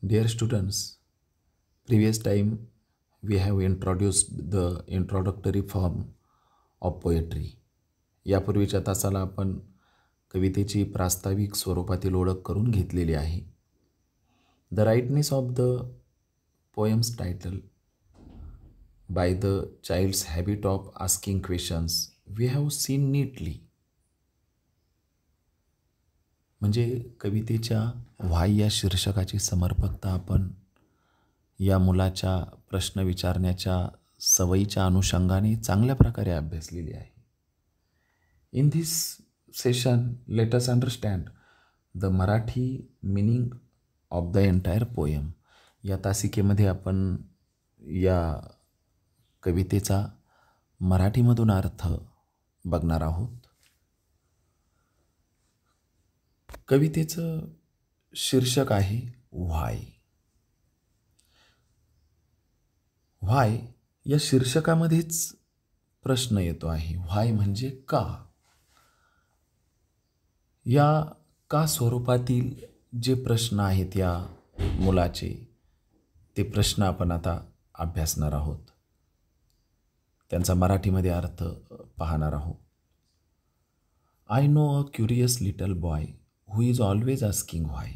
Dear students, previous time we have introduced the introductory form of poetry. यापूर्वीच्या तासाला आपण कवितेची प्रास्ताविक स्वरूपातील ओळख करून घेतलेली आहे. The rightness of the poems title by the child's habit of asking questions we have seen neatly. म्हणजे कवितेच्या व्हाय या शीर्षकाची समर्पकता आपण या मुलाच्या प्रश्न विचारण्याच्या सवयीच्या अनुषंगाने चांगल्या प्रकारे अभ्यासलेली आहे. In this session let us understand the Marathi meaning of the entire poem. या तासिकेमध्ये आपण या कवितेचा मराठीमधून अर्थ बघणार आहोत. कवितेचं शीर्षक आहे व्हाय. व्हाय या शीर्षकामध्येच प्रश्न येतो आहे. व्हाय म्हणजे का. या का स्वरूपातील जे प्रश्न आहेत या मुलाचे ते प्रश्न आपण आता अभ्यासणार आहोत. त्यांचा मराठीमध्ये अर्थ पाहणार आहोत. I know a curious little boy who is always asking why.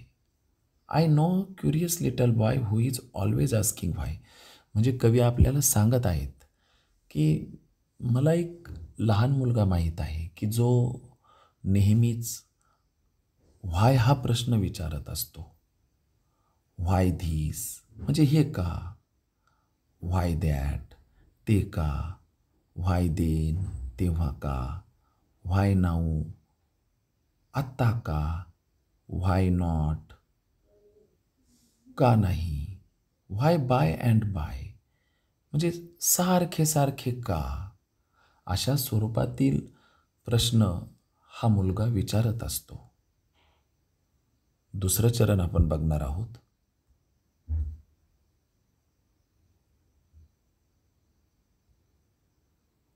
I know a curious little boy who is always asking why. म्हणजे कवी आपल्याला सांगत आहेत की मला एक लहान मुलगा माहीत आहे की जो नेहमीच व्हाय हा प्रश्न विचारत असतो. व्हाय धीस म्हणजे हे का, व्हाय दॅट ते का, व्हाय देन तेव्हा का, व्हाय नाऊ आत्ता का, व्हाय नॉट का नाही, व्हाय बाय अँड बाय म्हणजे सारखे सारखे का. अशा स्वरूपातील प्रश्न हा मुलगा विचारत असतो. दुसरं चरण आपण बघणार आहोत.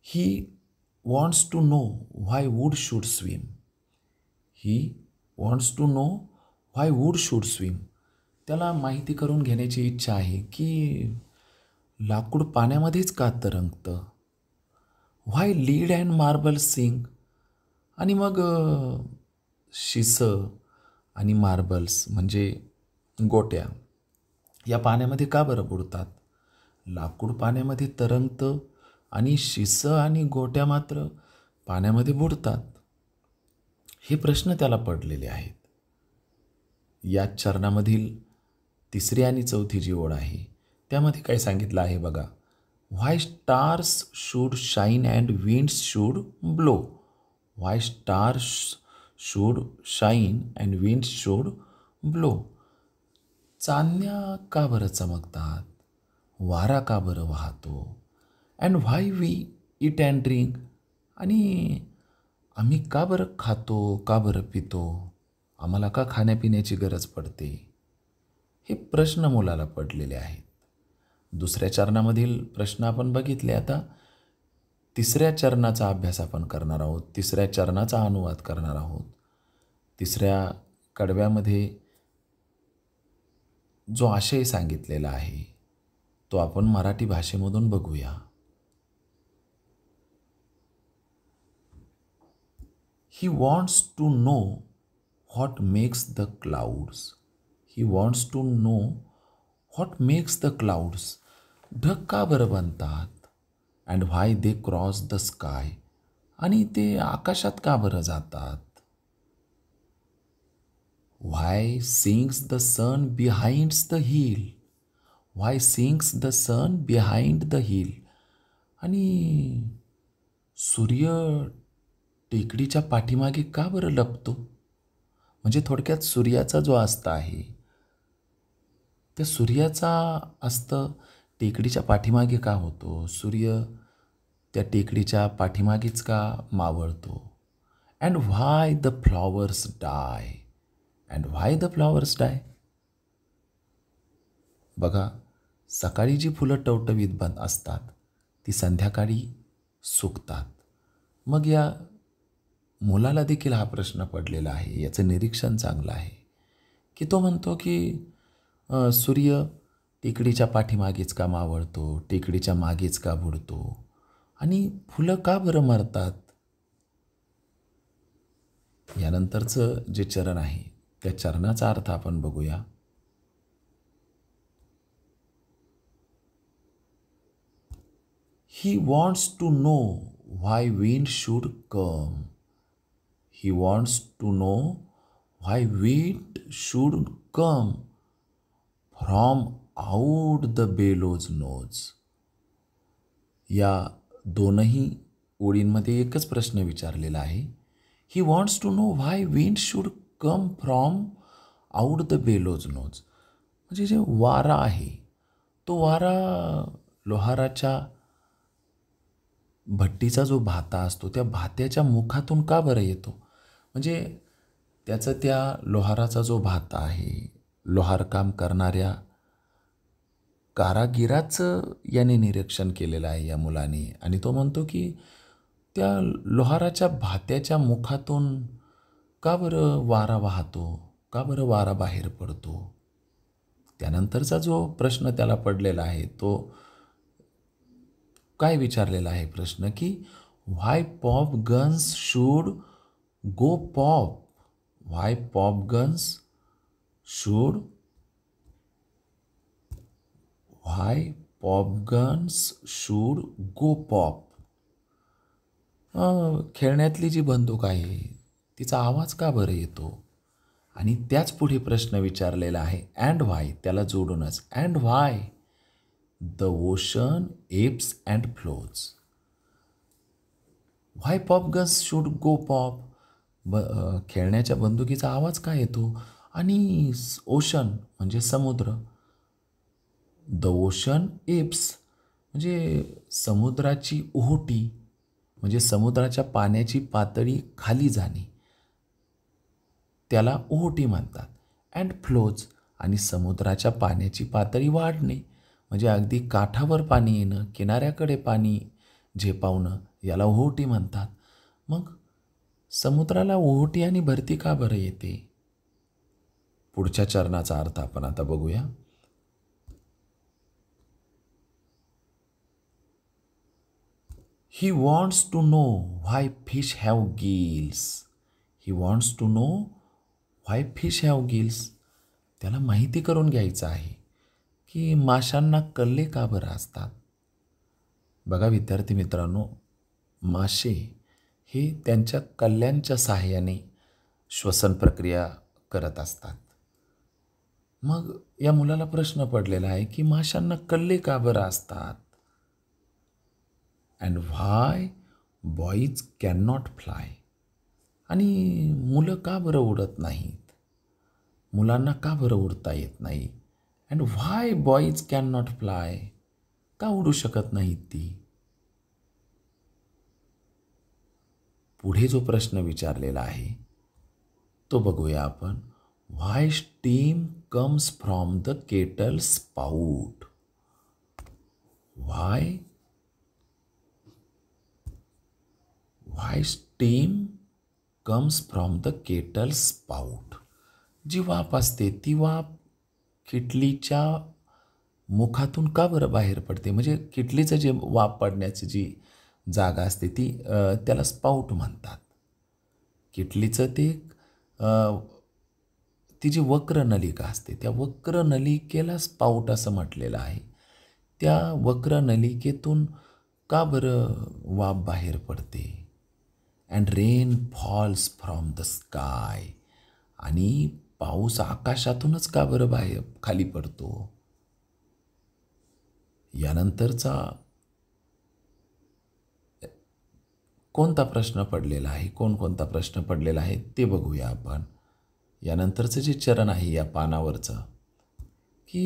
He wants to know why wood should swim. He wants to know why wood should swim. त्याला माहिती करून घेण्याची इच्छा आहे की लाकूड पाण्यामध्येच का तरंगतं. व्हाय लीड अँड मार्बल सिंग. आणि मग शिसं आणि मार्बल्स म्हणजे गोट्या या पाण्यामध्ये का बरं बुडतात. लाकूड पाण्यामध्ये तरंगतं आणि शिसं आणि गोट्या मात्र पाण्यामध्ये बुडतात. हे प्रश्न त्याला पडलेले आहेत. या चरणामधील तिसरी आणि चौथी जी ओळ आहे त्यामध्ये काय सांगितलं आहे बघा. Why stars should shine and winds should blow. Why stars should shine and winds should blow. चांदण्या का बरं चमकतात, वारा का बरं वाहतो. And why we eat and drink. आणि आम्ही का बरं खातो, का बरं पितो, आम्हाला का खाण्यापिण्याची गरज पडते. हे प्रश्न मुलाला पडलेले आहेत. दुसऱ्या चरणामधील प्रश्न आपण बघितले. आता तिसऱ्या चरणाचा अभ्यास आपण करणार आहोत. तिसऱ्या चरणाचा अनुवाद करणार आहोत. तिसऱ्या कडव्यामध्ये जो आशय सांगितलेला आहे तो आपण मराठी भाषेमधून बघूया. He wants to know what makes the clouds. He wants to know what makes the clouds. ढग का बरं बनतात. And why they cross the sky. आणि ते आकाशात का बरं जातात. Why sings the sun behinds the hill. Why sings the sun behind the hill. आणि सूर्य टेकडीच्या पाठीमागे का बरं लपतो. म्हणजे थोडक्यात सूर्याचा जो अस्त आहे त्या सूर्याचा अस्त टेकडीच्या पाठीमागे का होतो. सूर्य त्या टेकडीच्या पाठीमागेच का मावळतो. And why the flowers die. And why the flowers die. बघा सकाळी जी फुलं टवटवीत बंद असतात ती संध्याकाळी सुकतात. मग या मुलाला देखील हा प्रश्न पडलेला आहे. याचं निरीक्षण चांगलं आहे की तो म्हणतो की सूर्य टेकडीच्या पाठीमागेच का मावळतो, टेकडीच्या मागेच का बुडतो आणि फुलं का बरं मरतात? यानंतरचं जे चरण आहे त्या चरणाचा अर्थ आपण बघूया. He wants to know why wind should come. He wants to know why wind should come from out the bellows nose. या दोनही ओळींमध्ये एकच प्रश्न विचारलेला आहे. He wants to know why wind should come from out the bellows nose. म्हणजे जे वारा आहे तो वारा लोहाराच्या भट्टीचा जो भाता असतो त्या भात्याच्या मुखातून का बरं येतो? म्हणजे त्याचं त्या लोहाराचा जो भाता आहे, लोहारकाम करणाऱ्या कारागिराचं याने निरीक्षण केलेलं आहे या मुलाने आणि तो म्हणतो की त्या लोहाराच्या भात्याच्या मुखातून का बरं वारा वाहतो, का बरं वारा बाहेर पडतो? त्यानंतरचा जो प्रश्न त्याला पडलेला आहे तो काय विचारलेला आहे प्रश्न की why pop guns should go pop. Why pop guns should why pop guns should go pop. खेळण्यातली जी बंदूक आहे तिचा आवाज का बरं येतो? आणि त्याच पुढे प्रश्न विचारलेला आहे अँड व्हाय, त्याला जोडूनच and why the ocean ebbs and flows. Why pop guns should go pop. खेळण्याच्या बंदुकीचा आवाज का येतो? आणि ओशन म्हणजे समुद्र, द ओशन एप्स म्हणजे समुद्राची ओहोटी, म्हणजे समुद्राच्या पाण्याची पातळी खाली जाणे त्याला ओहोटी म्हणतात. अँड फ्लोज आणि समुद्राच्या पाण्याची पातळी वाढणे म्हणजे अगदी काठावर पाणी येणं, किनाऱ्याकडे पाणी झेपावणं याला ओहोटी म्हणतात. मग समुद्राला ओहोटी आणि भरती का बरं येते? पुढच्या चरणाचा अर्थ आपण आता बघूया. He wants to know why fish have gills. He wants to know why fish have gills. त्याला माहिती करून घ्यायचं आहे की माशांना कल्ले का बरं असतात. बघा विद्यार्थी मित्रांनो, मासे हे त्यांच्या कल्ल्यांच्या सहाय्याने श्वसन प्रक्रिया करत असतात. मग या मुलाला प्रश्न पडलेला आहे की माशांना कल्ले का बरं असतात. And why boys can not fly. आणि मुलं का बरं उडत नाहीत, मुलांना का बरं उडता येत नाही. And why boys can not fly, का उडू शकत नाहीत ती. पुढे जो प्रश्न विचारलेला आहे तो बघूया आपण. Why steam comes from the kettle spout. Why steam comes from the kettle spout. जी वाफ असते ती वाफ किटलीच्या मुखातून का बरं बाहेर पडते. म्हणजे किटलीचं जे वाफ पडण्याची जी जागा असते ती त्याला स्पाउट म्हणतात. किटलीचं ते ती जी वक्र नलिका असते त्या वक्र नलिकेला स्पाउट असं म्हटलेलं आहे. त्या वक्र नलिकेतून का बरं वाफ बाहेर पडते. And rain falls from the sky. आणि पाऊस आकाशातूनच का बरं बाहेर खाली पडतो. यानंतरचा कोणता प्रश्न पडलेला आहे, कोणकोणता प्रश्न पडलेला आहे ते बघूया आपण. यानंतरचं जे चरण आहे या पानावरचं की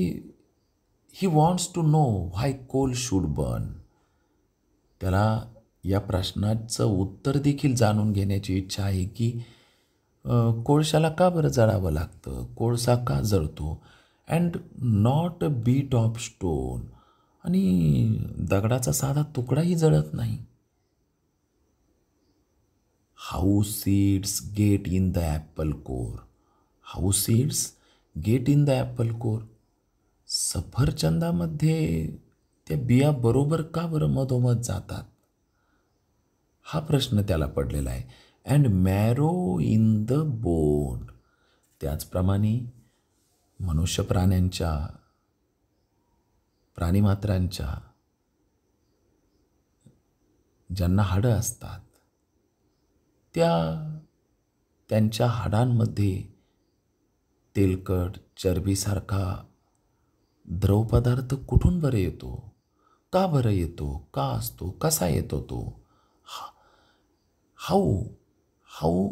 he wants to know why coal should burn. त्याला या प्रश्नाचं उत्तर देखील जाणून घेण्याची इच्छा आहे की कोळशाला का बरं जळावं लागतं, कोळसा का जळतो. And not a bit of stone. आणि दगडाचा साधा तुकडाही जळत नाही. How seeds get in the apple core. How seeds get in the apple core. सफरचंदामध्ये त्या बिया बरोबर का बरं मधोमध जातात, हा प्रश्न त्याला पडलेला आहे. And marrow in the bone. त्याचप्रमाणे मनुष्य प्राणीमात्रांच्या ज्यांना हाडं असतात त्यांच्या हाडांमध्ये तेलकट चरबीसारखा द्रवपदार्थ कुठून बरं येतो, का बरं येतो, का असतो, कसा येतो तो, हाऊ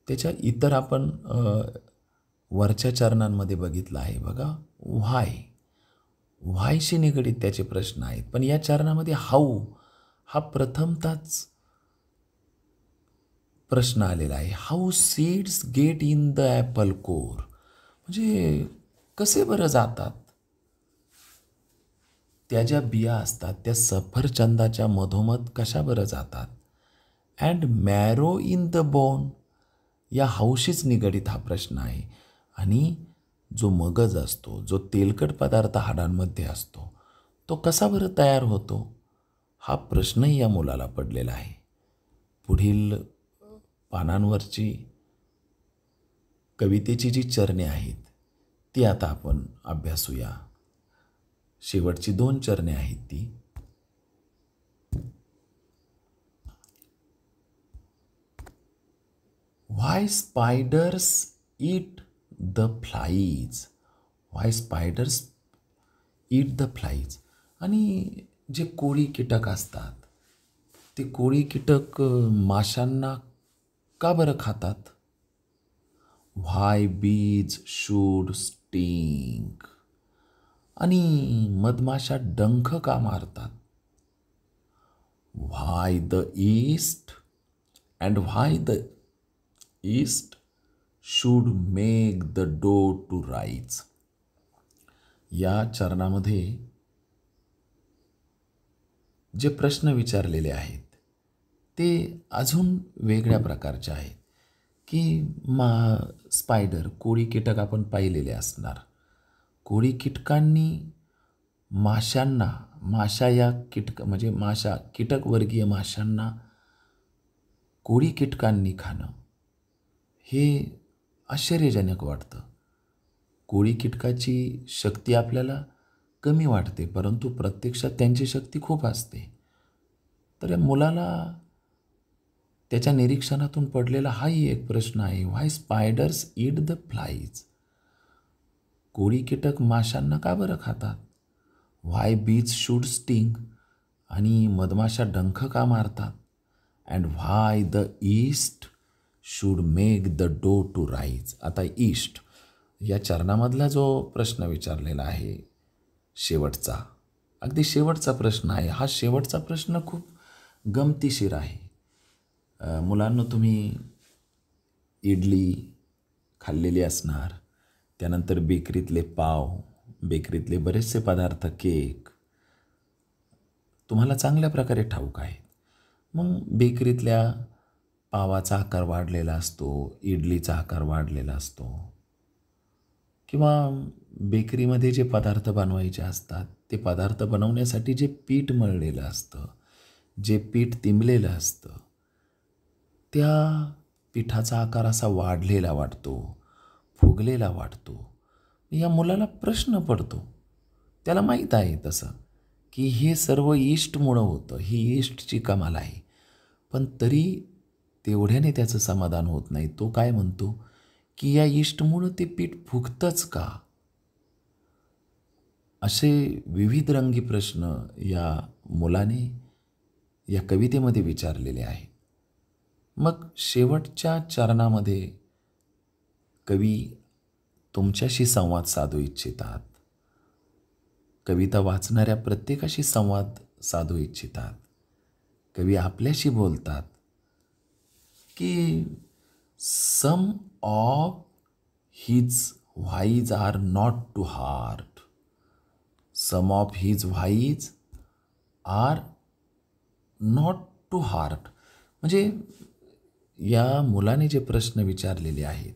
त्याच्या इतर आपण वरच्या चरणांमध्ये बघितलं आहे बघा. व्हायशी निगडीत त्याचे प्रश्न आहेत, पण या चरणामध्ये हाऊ हा प्रथमताच प्रश्न आलेला आहे. How seeds get in the apple core. म्हणजे कसे बरं जातात, त्या ज्या बिया असतात त्या सफरचंदाच्या मधोमध कशा बरं जातात. And marrow in the bone, या हाऊशीच निगडीत हा प्रश्न आहे. आणि जो मगज असतो, जो तेलकट पदार्थ हाडांमध्ये असतो, तो कसा बरं तयार होतो, हा प्रश्नही या मुलाला पडलेला आहे. पुढील पानांवरची कवितेची जी चरणे आहेत ती आता आपण अभ्यासूया. शेवटची 2 चरणे आहेत ती. Why spiders eat the flies. Why spiders eat the flies. आणि जे कोळी कीटक असतात ते कोळी कीटक माशांना का बरं खातात. व्हाय बीज शूड स्टिंग. आणि मधमाशा डंख का मारतात. Why the yeast should make the dough to rise. या चरणामध्ये जे प्रश्न विचारलेले आहेत ते अजून वेगळ्या प्रकारचे आहेत. की स्पायडर कोळी कीटक आपण पाहिलेले असणार. कोळी कीटकांनी माशा या म्हणजे कीटकवर्गीय माशांना कोळी कीटकांनी खाणं हे आश्चर्यजनक वाटतं. कोळी कीटकाची शक्ती आपल्याला कमी वाटते, परंतु प्रत्यक्षात त्यांची शक्ती खूप असते. तर या मुलाला त्याच्या निरीक्षणातून पडलेला हाही एक प्रश्न आहे. व्हाय स्पायडर्स ईट द फ्लाईज. कोळी कीटक माशांना का बरं खातात. व्हाय बीज शूड स्टिंग. आणि मधमाशा डंख का मारतात. And why the yeast should make the dough to rise. आता ईस्ट या चरणामधला जो प्रश्न विचारलेला आहे शेवटचा, अगदी शेवटचा प्रश्न आहे. हा शेवटचा प्रश्न खूप गमतीशीर आहे. मुलांना तुम्ही इडली खाल्लेली असणार, त्यानंतर बेकरीतले पाव, बेकरीतले बरेचसे पदार्थ, केक तुम्हाला चांगल्या प्रकारे ठाऊक आहेत. मग बेकरीतल्या पावाचा आकार वाढलेला असतो, इडलीचा आकार वाढलेला असतो, किंवा बेकरीमध्ये जे पदार्थ बनवायचे असतात ते पदार्थ बनवण्यासाठी जे पीठ मळलेलं असतं, जे पीठ तिंबलेलं असतं, त्या पिठाचा आकार असा वाढलेला वाटतो, फुगलेला वाटतो. या मुलाला प्रश्न पडतो. त्याला माहीत आहे तसं की हे सर्व ईस्टमुळं होतं, ही ईस्टची कमाल आहे. पण तरी तेवढ्याने त्याचं समाधान होत नाही. तो काय म्हणतो की या ईस्टमुळं ते पीठ फुगतंच का. असे विविध रंगी प्रश्न या मुलाने या कवितेमध्ये विचारलेले आहेत. मग शेवटच्या चरणामध्ये कवी तुमच्याशी संवाद साधू इच्छितात. कविता वाचणाऱ्या प्रत्येकाशी संवाद साधू इच्छितात. कवी आपल्याशी बोलतात की some of his whys are not too hard. Some of his whys are not too hard. म्हणजे या मुलाने जे प्रश्न विचारलेले आहेत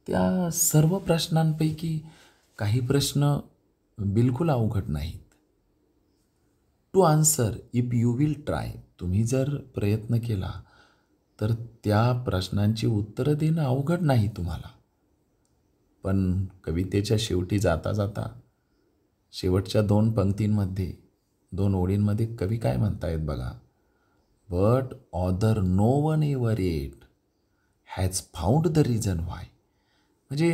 त्या सर्व प्रश्नांपैकी काही प्रश्न बिलकुल अवघड नाहीत. To answer if you will try. तुम्ही जर प्रयत्न केला तर त्या प्रश्नांची उत्तरं देणं अवघड नाही तुम्हाला. पण कवितेच्या शेवटी जाता जाता शेवटच्या 2 पंक्तींमध्ये 2 ओळींमध्ये कवी काय म्हणतायत बघा. But other no one ever yet has found the reason why. म्हणजे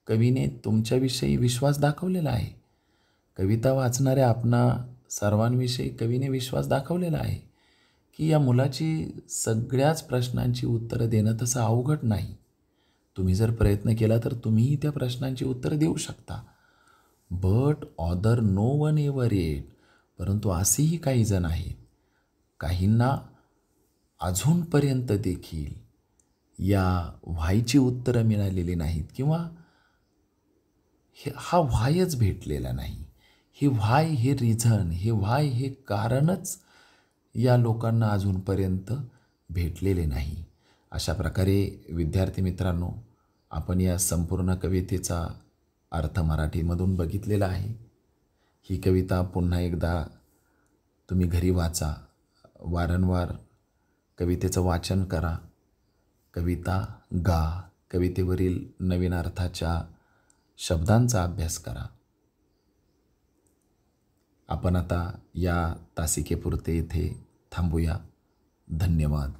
कवीने तुमच्याविषयी विश्वास दाखवलेला आहे. कविता वाचणाऱ्या आपणा सर्वांविषयी कवीने विश्वास दाखवलेला आहे की या मुलाची सगळ्याच प्रश्नांची उत्तरं देणं तसं अवघड नाही. तुम्ही जर प्रयत्न केला तर तुम्हीही त्या प्रश्नांची उत्तरं देऊ शकता. But other no one ever yet. परंतु असेही काही जण आहेत, काहींना अजूनपर्यंत देखील या व्हायची उत्तरं मिळालेली नाहीत किंवा हा व्हायच भेटलेला नाही. हे व्हाय हे रिझन, हे व्हाय हे कारणच या लोकांना अजूनपर्यंत भेटलेले नाही. अशा प्रकारे विद्यार्थी मित्रांनो, आपण या संपूर्ण कवितेचा अर्थ मराठीमधून बघितलेला आहे. ही कविता पुन्हा एकदा तुम्ही घरी वाचा. वारंवार कवितेचं वाचन करा. कविता गा. कवितेवरील नवीन अर्थाच्या शब्दांचा अभ्यास करा. आपण आता या तासिकेपुरते इथे थांबूया. धन्यवाद.